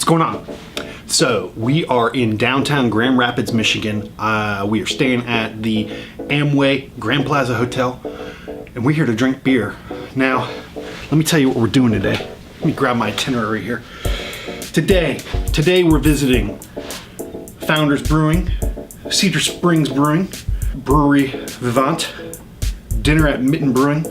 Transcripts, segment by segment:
What's going on? So we are in downtown Grand Rapids, Michigan. We are staying at the Amway Grand Plaza Hotel, and we're here to drink beer. Now, let me tell you what we're doing today. Let me grab my itinerary here. Today we're visiting Founders Brewing, Cedar Springs Brewing, Brewery Vivant, dinner at Mitten Brewing,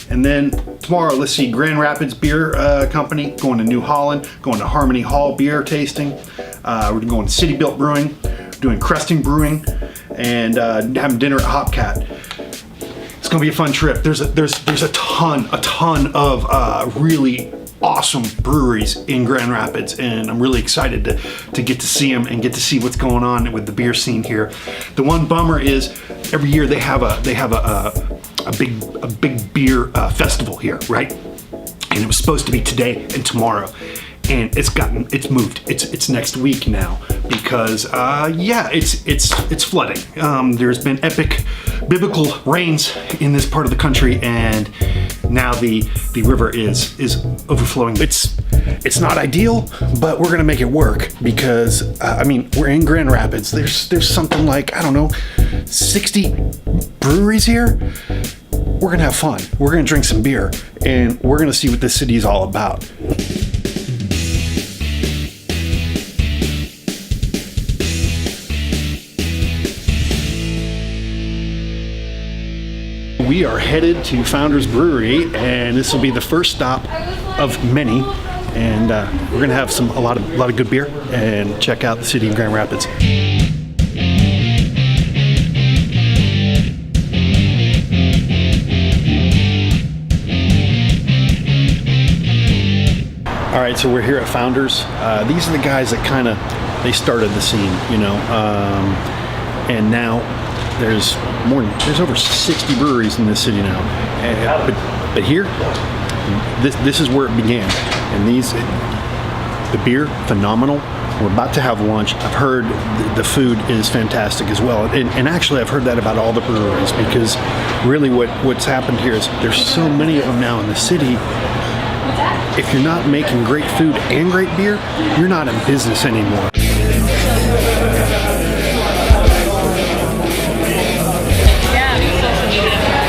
and then tomorrow, let's see, Grand Rapids Beer Company, going to New Holland, going to Harmony Hall beer tasting. We're going to City Built Brewing, doing Cresting Brewing, and having dinner at Hopcat. It's gonna be a fun trip. There's a ton of really awesome breweries in Grand Rapids, and I'm really excited to get to see them and get to see what's going on with the beer scene here. The one bummer is every year they have a big beer festival here, right? And it was supposed to be today and tomorrow, and it's moved. It's next week now because it's flooding. There's been epic biblical rains in this part of the country, and now the river is overflowing. It's not ideal, but we're gonna make it work because we're in Grand Rapids. There's something like, I don't know, 60 breweries here. We're gonna have fun. We're gonna drink some beer, and we're gonna see what this city is all about. We are headed to Founders Brewery, and this will be the first stop of many. And we're gonna have a lot of good beer and check out the city of Grand Rapids. All right, so we're here at Founders. These are the guys that they started the scene, and now there's over 60 breweries in this city now. But here, this is where it began, and the beer, phenomenal. We're about to have lunch. I've heard the food is fantastic as well, and actually I've heard that about all the breweries, because really what's happened here is there's so many of them now in the city. If you're not making great food and great beer, you're not in business anymore.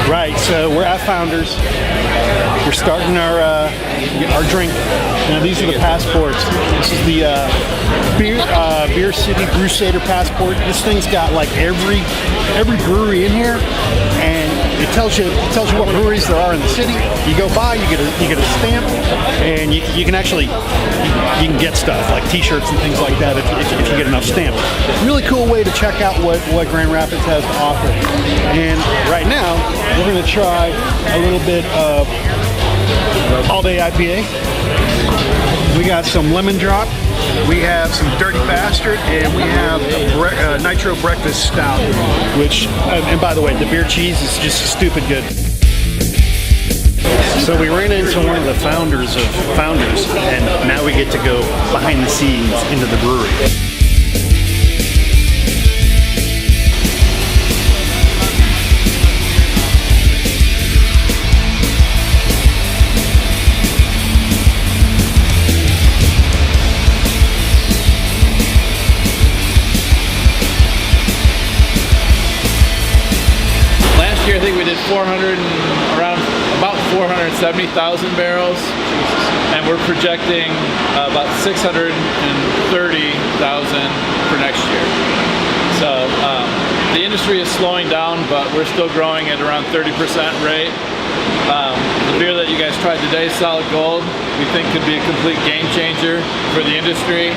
Right, so we're at Founders. We're starting our drink. Now these are the passports. This is the Beer City Crusader passport. This thing's got like every brewery in here, and it tells you what breweries there are in the city. You go by, you get a stamp, and you can get stuff like T-shirts and things like that if you get enough stamps. Really cool way to check out what Grand Rapids has to offer. And right now we're going to try a little bit of All Day IPA. We got some Lemon Drop. We have some Dirty Bastard, and we have a Nitro Breakfast Stout, which, and by the way, the beer cheese is just stupid good. So we ran into one of the founders of Founders, and now we get to go behind the scenes into the brewery. I think we did around about 470,000 barrels, and we're projecting about 630,000 for next year. So the industry is slowing down, but we're still growing at around 30% rate. The beer that you guys tried today, Solid Gold, we think could be a complete game changer for the industry.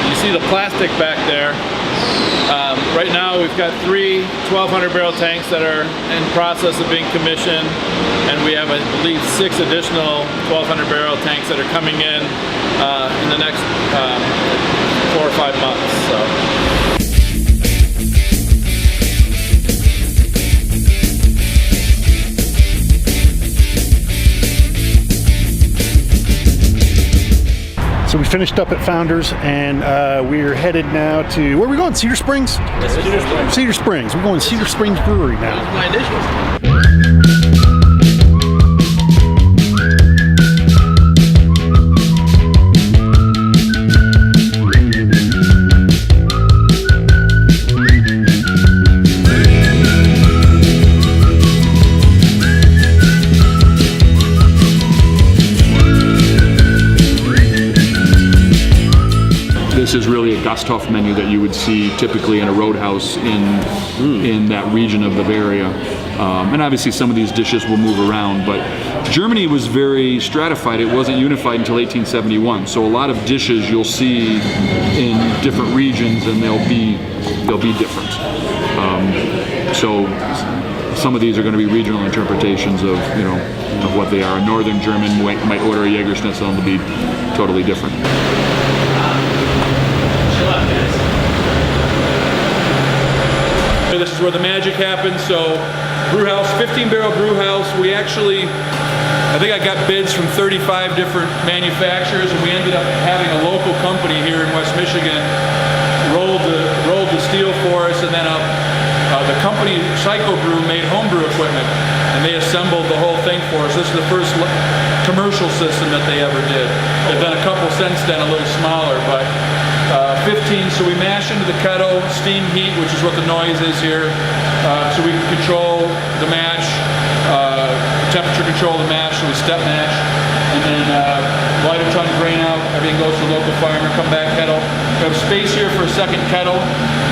You see the plastic back there. Right now we've got 3 1,200 barrel tanks that are in process of being commissioned, and we have, I believe, 6 additional 1,200 barrel tanks that are coming in the next 4 or 5 months. So we finished up at Founders, and we're headed now to, where are we going? Cedar Springs? Cedar Springs. Cedar Springs. We're going to Cedar Springs Brewery now. That was my initials. this is really a Gasthof menu that you would see typically in a roadhouse in that region of Bavaria. And obviously some of these dishes will move around, but Germany was very stratified. It wasn't unified until 1871. So a lot of dishes you'll see in different regions, and they'll be different. So some of these are going to be regional interpretations of what they are. A northern German might order a Jägerschnitzel and it'll be totally different. This is where the magic happens. So brew house, 15-barrel brew house. We actually, I think I got bids from 35 different manufacturers, and we ended up having a local company here in West Michigan rolled the steel for us, and then the company Psycho Brew made homebrew equipment, and they assembled the whole thing for us. This is the first commercial system that they ever did. They've done a couple since then, a little smaller, but 15, so we mash into the kettle, steam heat, which is what the noise is here, so we can control the mash, temperature control the mash, so we step mash, and then light a ton, drain out, everything goes to the local farmer, come back kettle. We have space here for a second kettle.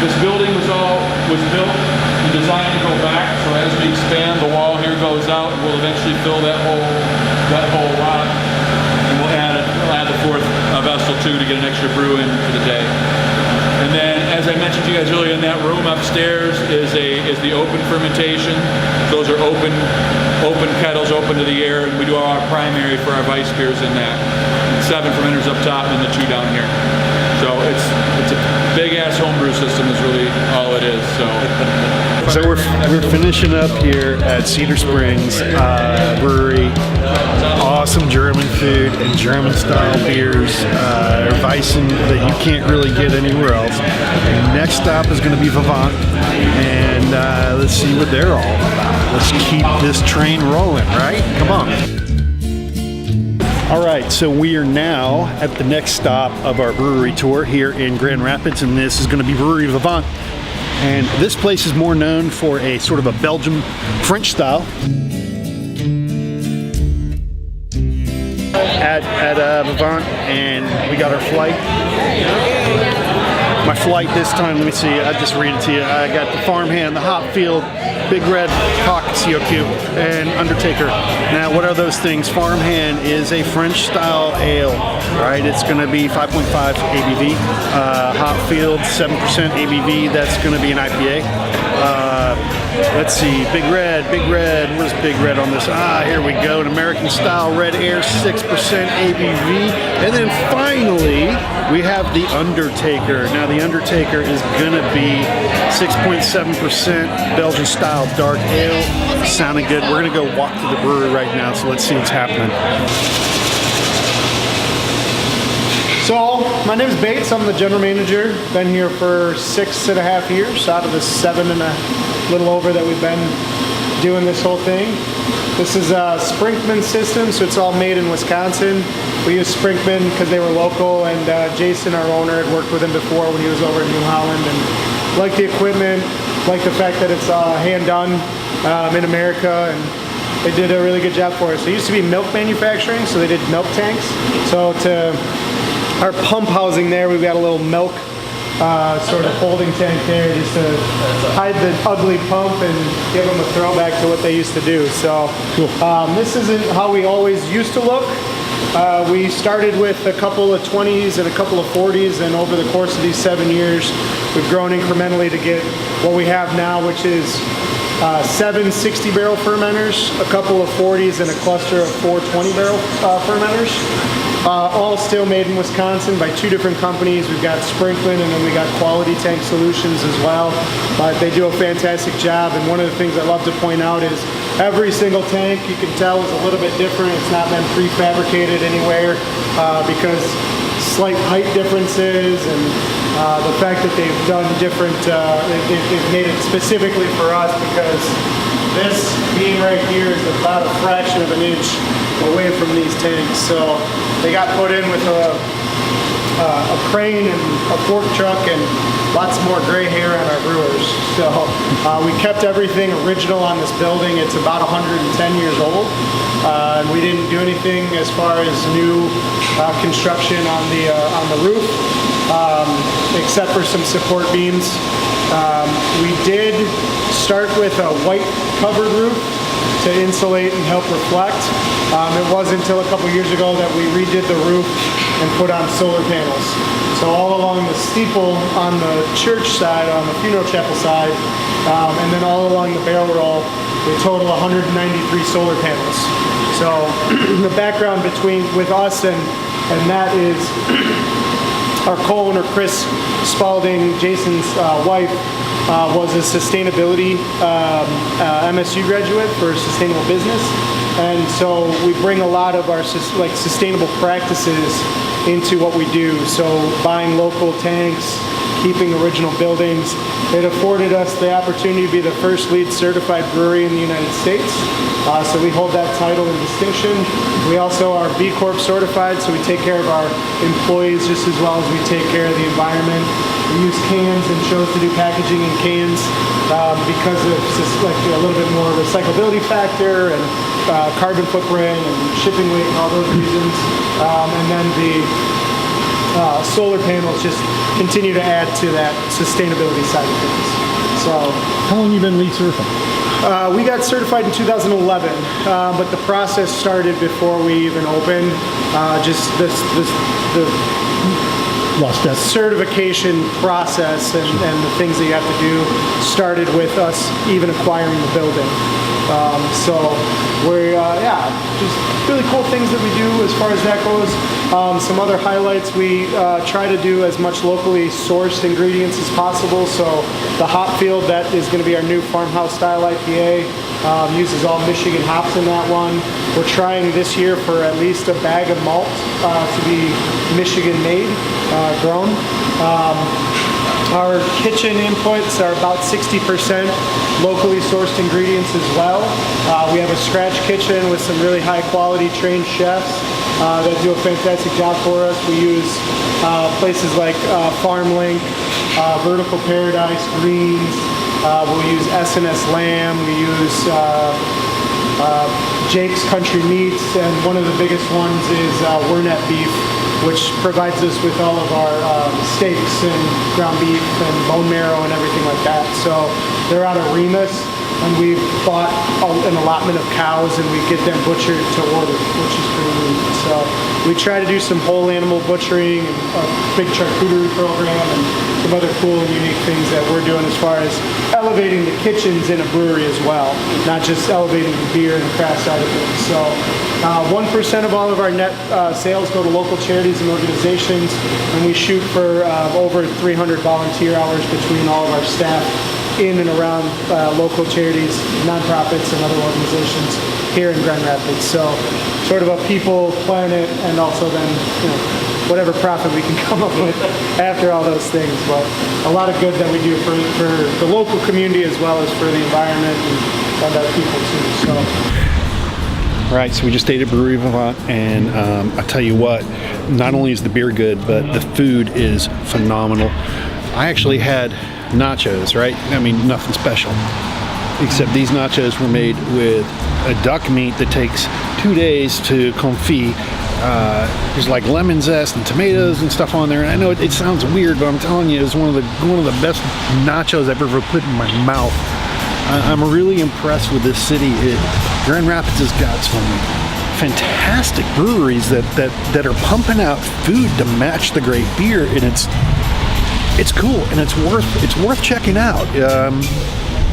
This building was built and designed to go back, so as we expand, the wall here goes out, and we'll eventually fill that whole lot, and we'll add the fourth vessel too to get an extra brew in for the day. And then, as I mentioned to you guys earlier, in that room upstairs is the open fermentation. Those are open kettles, open to the air, and we do all our primary for our Weiss beers in that. 7 fermenters up top and the 2 down here. So it's a big ass homebrew system is really all it is. So we're finishing up here at Cedar Springs Brewery. Awesome German food and German style beers, Weissen that you can't really get anywhere else. Next stop is going to be Vivant, and let's see what they're all about. Let's keep this train rolling, right? Come on. All right, so we are now at the next stop of our brewery tour here in Grand Rapids, and this is going to be Brewery Vivant. And this place is more known for a sort of a Belgian French style. At Vivant, and we got our flight. My flight this time, let me see, I'll just read it to you. I got the Farmhand, the Hopfield, Big Red, Hawk, COQ, and Undertaker. Now, what are those things? Farmhand is a French style ale, right? It's going to be 5.5 ABV. Hopfield, 7% ABV. That's going to be an IPA. Let's see, Big Red, where's Big Red on this? Here we go, an American style Red Air, 6% ABV. And then finally, we have the Undertaker. Now the Undertaker is gonna be 6.7% Belgian style dark ale. Sounding good. We're gonna go walk to the brewery right now, so let's see what's happening. So, my name is Bates. I'm the general manager. Been here for 6.5 years out of the 7 and a little over that we've been doing this whole thing. This is a Sprinkman system, so it's all made in Wisconsin. We use Sprinkman because they were local, and Jason, our owner, had worked with him before when he was over in New Holland, and liked the equipment, liked the fact that it's hand done in America, and they did a really good job for us. It used to be milk manufacturing, so they did milk tanks. So to our pump housing there, we've got a little milk sort of holding tank there just to hide the ugly pump and give them a throwback to what they used to do. So this isn't how we always used to look. We started with a couple of 20s and a couple of 40s, and over the course of these 7 years, we've grown incrementally to get what we have now, which is 7 60-barrel fermenters, a couple of 40s, and a cluster of 4 20-barrel fermenters. All still made in Wisconsin by 2 different companies. We've got Sprinkman, and then we got Quality Tank Solutions as well. But they do a fantastic job, and one of the things I love to point out is every single tank, you can tell, is a little bit different. It's not been prefabricated anywhere because slight height differences and the fact that they've done different, they've made it specifically for us because this beam right here is about a fraction of an inch away from these tanks. So they got put in with a a crane and a fork truck and lots more gray hair on our brewers. So we kept everything original on this building. It's about 110 years old. And we didn't do anything as far as new construction on the roof, except for some support beams. We did start with a white covered roof to insulate and help reflect. It wasn't until a couple years ago that we redid the roof and put on solar panels. So all along the steeple on the church side, on the funeral chapel side, and then all along the barrel roll, we total 193 solar panels. So the background with us and that is our co-owner Chris Spalding, Jason's wife, was a sustainability MSU graduate for sustainable business, and so we bring a lot of our sustainable practices into what we do. So buying local tanks, keeping original buildings. It afforded us the opportunity to be the first LEED certified brewery in the United States. So we hold that title and distinction. We also are B Corp certified, so we take care of our employees just as well as we take care of the environment. We use cans and chose to do packaging in cans because of a little bit more recyclability factor and carbon footprint and shipping weight and all those reasons. And then the solar panels just continue to add to that sustainability side of things. So, how long have you been LEED certified? We got certified in 2011, but the process started before we even opened. The Lost that. certification process and the things that you have to do started with us even acquiring the building. So we're, just really cool things that we do as far as that goes. Some other highlights, we try to do as much locally sourced ingredients as possible. So the hop field, that is going to be our new farmhouse style IPA. Uses all Michigan hops in that one. We're trying this year for at least a bag of malt to be Michigan made, grown. Our kitchen inputs are about 60% locally sourced ingredients as well. We have a scratch kitchen with some really high quality trained chefs that do a fantastic job for us. We use places like FarmLink, Vertical Paradise Greens. We'll use S&S Lamb. We use Jake's Country Meats, and one of the biggest ones is Wernet Beef, which provides us with all of our steaks and ground beef and bone marrow and everything like that. So they're out of Remus, and we've bought an allotment of cows and we get them butchered to order, which is pretty neat. So we try to do some whole animal butchering and a big charcuterie program and some other cool and unique things that we're doing as far as elevating the kitchens in a brewery as well, not just elevating the beer and the craft side of things. So 1% of all of our net sales go to local charities and organizations, and we shoot for over 300 volunteer hours between all of our staff in and around local charities, nonprofits, and other organizations here in Grand Rapids. So sort of a people, planet, and also then, whatever profit we can come up with after all those things. But a lot of good that we do for the local community as well as for the environment and our people too. So. All right, so we just stayed at Brewery Vivant, and I tell you what, not only is the beer good, but the food is phenomenal. I actually had nachos, right? I mean, nothing special, except these nachos were made with a duck meat that takes 2 days to confit. There's like lemon zest and tomatoes and stuff on there, and I know it sounds weird, but I'm telling you, it's one of the best nachos I've ever put in my mouth. I'm really impressed with this city. Grand Rapids has got some fantastic breweries that are pumping out food to match the great beer, and it's cool and it's worth checking out.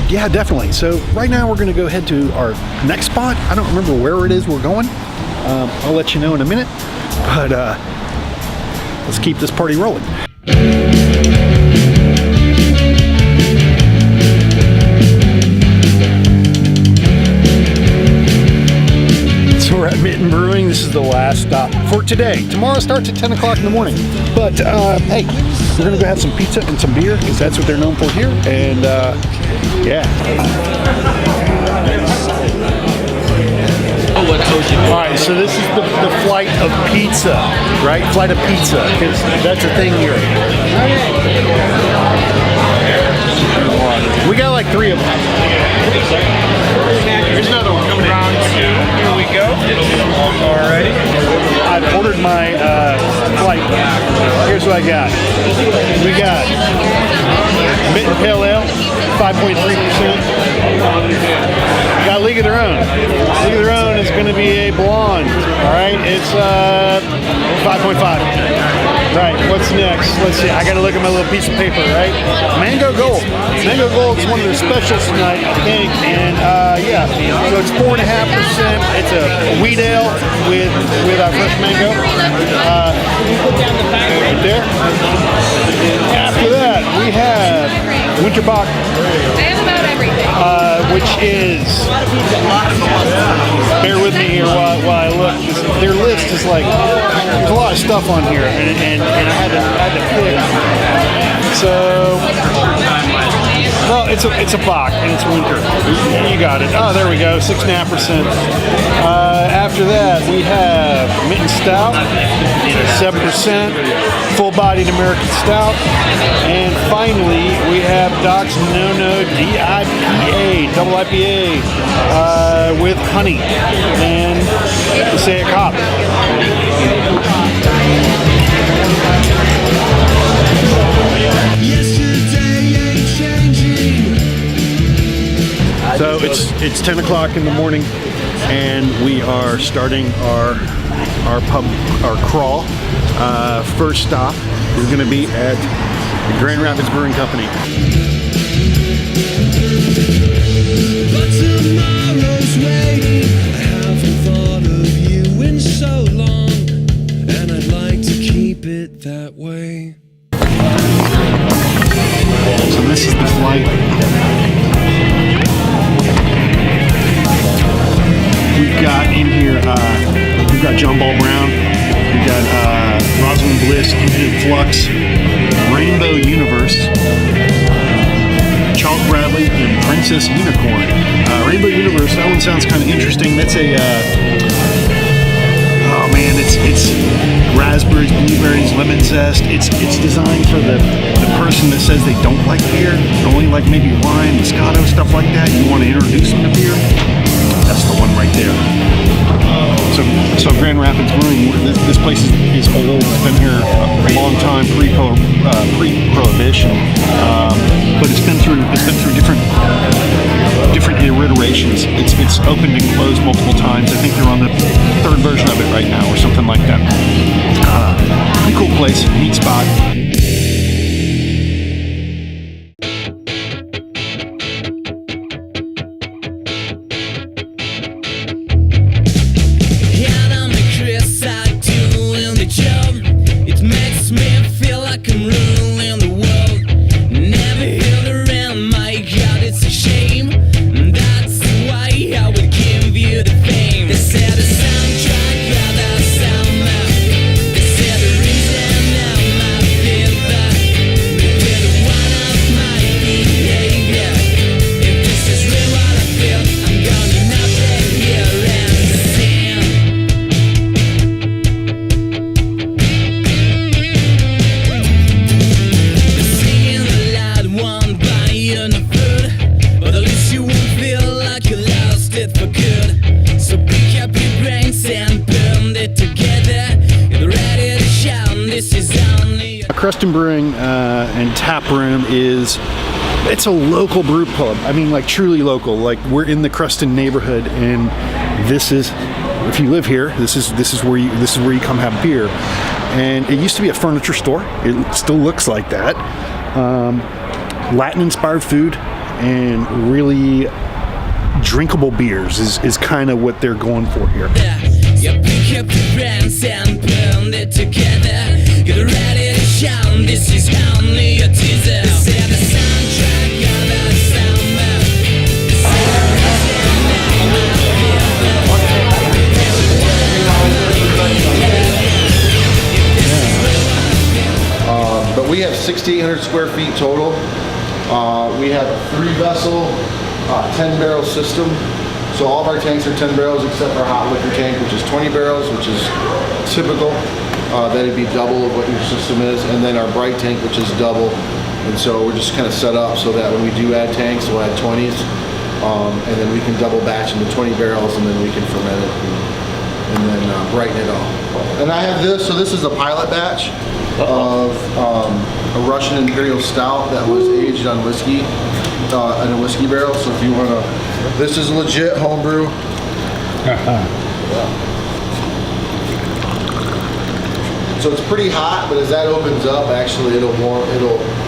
Yeah, definitely. So right now we're going to go head to our next spot. I don't remember where it is we're going. I'll let you know in a minute, but let's keep this party rolling. We're at Built Brewing. This is the last stop for today. Tomorrow starts at 10 o'clock in the morning. But hey, we're gonna go have some pizza and some beer because that's what they're known for here. And yeah. would you? All right, so this is the flight of pizza, right? Flight of pizza, because that's a thing here. We got like 3 of them. Here's another one coming Round 2. Here we go. Alrighty. I've ordered my flight. Here's what I got. We got Mitten Pale Ale, 5.3%. Got League of Their Own. League of Their Own is going to be a blonde. All right, it's 5.5. Right, what's next? Let's see. I got to look at my little piece of paper, right? Mango Gold. Mango Gold is one of their specials tonight, I think. And yeah, so it's 4.5%. It's a wheat ale with our fresh mango. Right there. After that, we have Winter Bock. I have about everything. Which is, bear with me here while I look. Their list is like, there's a lot of stuff on here, and I had to pick. So, well, it's a Bock and it's winter. You got it. Oh, there we go, 6.5%. After that, we have Mitten Stout, 7%, full-bodied American Stout, and finally we have Doc's No DIPA, double IPA, with honey and Passaic hop. So it's 10 o'clock in the morning, and we are starting our crawl. First stop is going to be at the Grand Rapids Brewing Company. But tomorrow's waiting. I haven't thought of you in so long, and I'd like to keep it that way. So this is the flight. We've got in here, we've got John Ball Brown, we've got Rosalind Bliss, Infinite Flux, Rainbow Universe, Charles Bradley, and Princess Unicorn. Rainbow Universe, that one sounds kind of interesting. That's a, oh man, it's raspberries, blueberries, lemon zest. It's designed for the person that says they don't like beer, only like maybe wine, Moscato, stuff like that. You want to introduce them to beer. That's the one right there. So Grand Rapids Brewing, this place is old. It's been here a long time, pre-prohibition, but it's been through different iterations. It's opened and closed multiple times. I think they're on the 3rd version of it right now, or something like that. Pretty cool place, neat spot. Cruston Brewing and Tap Room it's a local brew pub. I mean, like truly local. Like we're in the Cruston neighborhood, and this is, if you live here, this is where you come have beer. And it used to be a furniture store. It still looks like that. Latin-inspired food and really drinkable beers is kind of what they're going for here. You pick up the brands and blend it together. Get ready to shine. This is only a teaser. This is the soundtrack of the summer. But we have 6,800 square feet total. We have a 3-vessel, 10-barrel system. So So all of our tanks are 10 barrels except our hot liquor tank, which is 20 barrels, which is typical. That'd be double of what your system is. And then our bright tank, which is double. And so we're just kind of set up so that when we do add tanks, we'll add 20s. And then we can double batch into 20 barrels, and then we can ferment it and then brighten it all. And I have this, so this is a pilot batch of a Russian Imperial Stout that was aged on whiskey, in a whiskey barrel. So if you want to, this is legit homebrew. So it's pretty hot, but as that opens up, actually it'll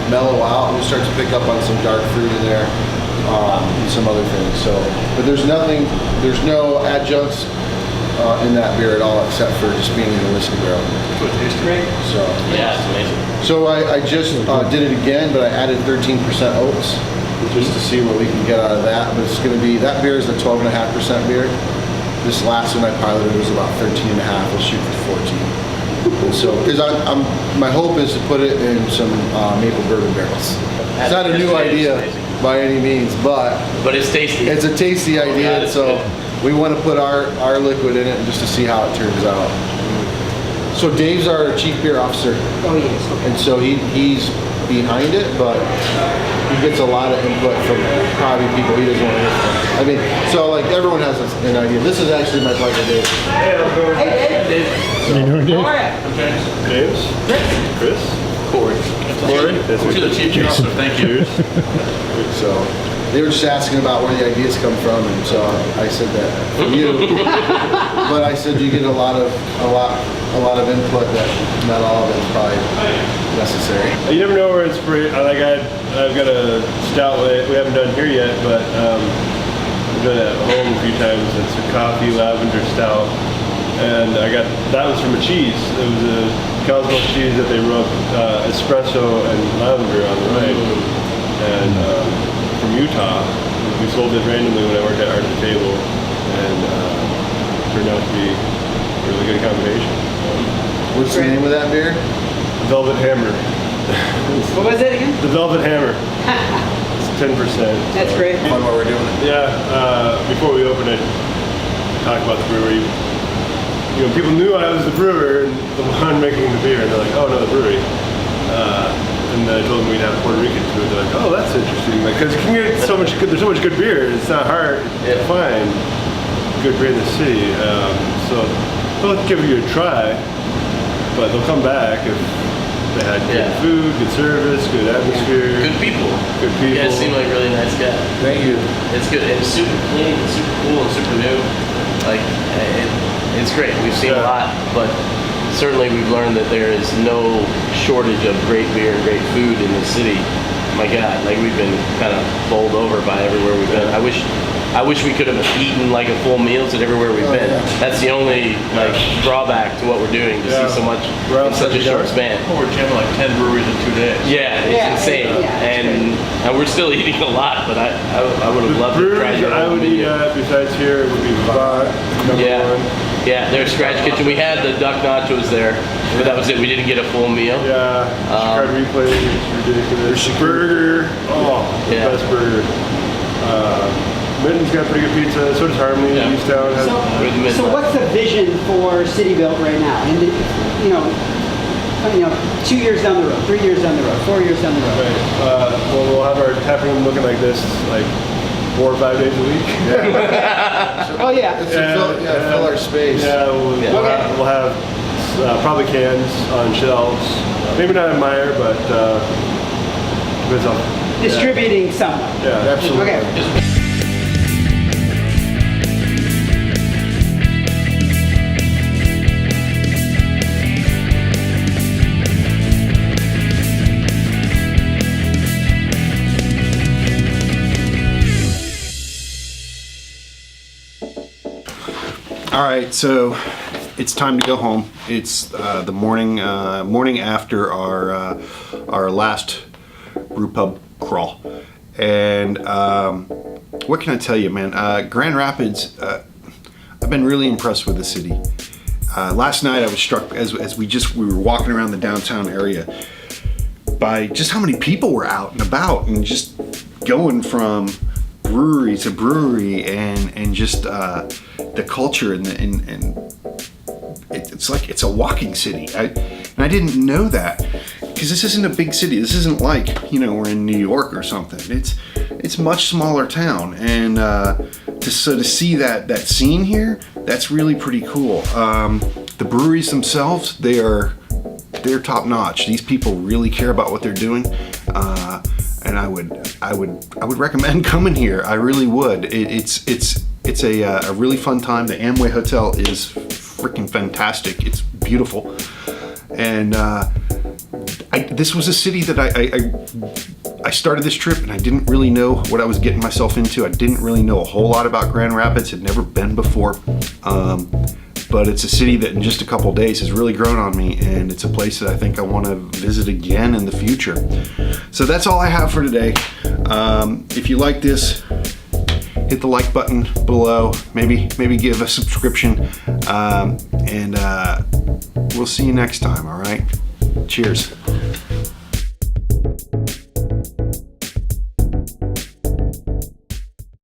mellow out, and we start to pick up on some dark fruit in there, and some other things. So, but there's no adjuncts in that beer at all, except for just being in a whiskey barrel. So it tastes great. So Yeah, it's amazing. So I just did it again, but I added 13% oats just to see what we can get out of that. But it's going to be, that beer is a 12.5% beer. This last one I piloted was about 13.5. We'll shoot for 14. And so, because my hope is to put it in some maple bourbon barrels. It's not a new idea by any means, but it's tasty. It's a tasty idea, so we want to put our liquid in it just to see how it turns out. So Dave's our chief beer officer. Oh, yes. Okay. And so he's behind it, but he gets a lot of input from probably people he doesn't want to hear from. I mean, so like everyone has an idea. This is actually my partner Dave. Hey, how's it going? Hey, Dave. How you doing, Dave? How are you? James? Chris? Corey. You're the chief beer officer. Thank you. So they were just asking about where the ideas come from, and so I said that for you. But I said you get a lot of input that not all of it is probably necessary. You never know where inspiration. I've got a stout we haven't done here yet, but I've done it at home a few times. It's a coffee lavender stout, and that was from a cheese. It was a cow's milk cheese that they rubbed espresso and lavender on the right, and from Utah. We sold it randomly when I worked at Art the Table, and it turned out to be a really good combination. What's the name of that beer? The Velvet Hammer. What was that again? The Velvet Hammer. It's 10%. That's great. Fun while we're doing it. Yeah, before we opened it, talk about the brewery. You know, people knew I was the brewer and the one making the beer, and they're like, "Oh no, the brewery." And I told them we'd have Puerto Rican food. They're like, "Oh, that's interesting." Like, because you can get so much good. There's so much good beer. It's not hard to find good beer in the city. So they'll give you a try, but they'll come back if they had good food, good service, good atmosphere, Good people. good people. You guys seem like really nice guys. Thank you. It's good. And it's super clean, and super cool, and super new. Like, it's great. We've seen a lot, but certainly we've learned that there is no shortage of great beer and great food in the city. My God, like we've been kind of bowled over by everywhere we've been. I wish we could have eaten like a full meals at everywhere we've been. That's the only like drawback to what we're doing, to see so much in such a short span. We're jamming like 10 breweries in 2 days. Yeah, it's insane. And we're still eating a lot, but I would have loved to try your I would eat besides here would be Vivant, number one. Yeah, their scratch kitchen. We had the duck nachos there, but that was it. We didn't get a full meal. Yeah, Chicago replay is ridiculous. Burger, best burger. Minton's got pretty good pizza. So does Harmony. Easttown has. So what's the vision for City Built right now? And you know, 2 years down the road, 3 years down the road, 4 years down the road. Right. Well, we'll have our tap room looking like this, like 4 or 5 days a week. Oh yeah. Fill our space. Yeah, we'll have probably cans on shelves. Maybe not in Meyer, but depends on Distributing some. Yeah, absolutely. Okay. All right, so it's time to go home. It's the morning after our last brew pub crawl, and what can I tell you, man? Grand Rapids. I've been really impressed with the city. Last night I was struck as we were walking around the downtown area by just how many people were out and about and just going from brewery to brewery, and just the culture and it's like it's a walking city. And I didn't know that, because this isn't a big city. This isn't like, we're in New York or something. It's much smaller town, and to see that scene here, that's really pretty cool. The breweries themselves, they're top notch. These people really care about what they're doing, and I would recommend coming here. I really would. It's a really fun time. The Amway Hotel is freaking fantastic. It's beautiful, and this was a city that I started this trip and I didn't really know what I was getting myself into. I didn't really know a whole lot about Grand Rapids. Had never been before, but it's a city that in just a couple days has really grown on me, and it's a place that I think I want to visit again in the future. So that's all I have for today. If you like this, hit the like button below, maybe give a subscription, and we'll see you next time. All right, cheers.